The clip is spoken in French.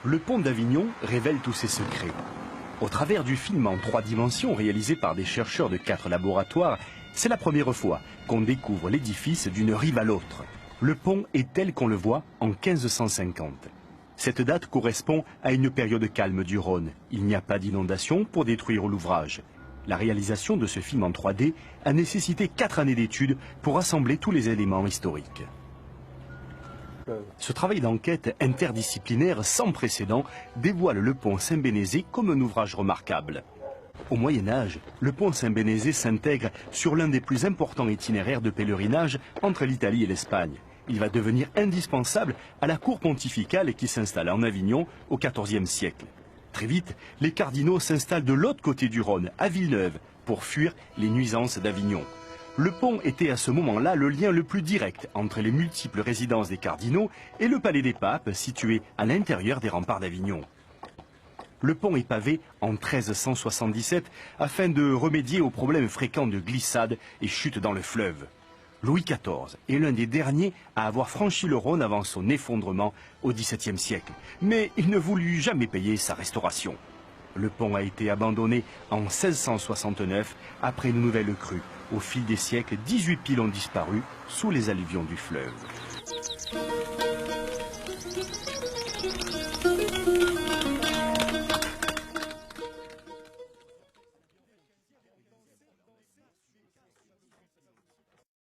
Le pont d'Avignon révèle tous ses secrets. Au travers du film en 3 dimensions réalisé par des chercheurs de 4 laboratoires, c'est la première fois qu'on découvre l'édifice d'une rive à l'autre. Le pont est tel qu'on le voit en 1550. Cette date correspond à une période calme du Rhône. Il n'y a pas d'inondation pour détruire l'ouvrage. La réalisation de ce film en 3D a nécessité 4 années d'études pour assembler tous les éléments historiques. Ce travail d'enquête interdisciplinaire sans précédent dévoile le pont Saint-Bénézé comme un ouvrage remarquable. Au Moyen-Âge, le pont Saint-Bénézé s'intègre sur l'un des plus importants itinéraires de pèlerinage entre l'Italie et l'Espagne. Il va devenir indispensable à la cour pontificale qui s'installe en Avignon au XIVe siècle. Très vite, les cardinaux s'installent de l'autre côté du Rhône, à Villeneuve, pour fuir les nuisances d'Avignon. Le pont était à ce moment-là le lien le plus direct entre les multiples résidences des cardinaux et le palais des papes situé à l'intérieur des remparts d'Avignon. Le pont est pavé en 1377 afin de remédier aux problèmes fréquents de glissade et chute dans le fleuve. Louis XIV est l'un des derniers à avoir franchi le Rhône avant son effondrement au XVIIe siècle, mais il ne voulut jamais payer sa restauration. Le pont a été abandonné en 1669 après une nouvelle crue. Au fil des siècles, 18 piles ont disparu sous les alluvions du fleuve.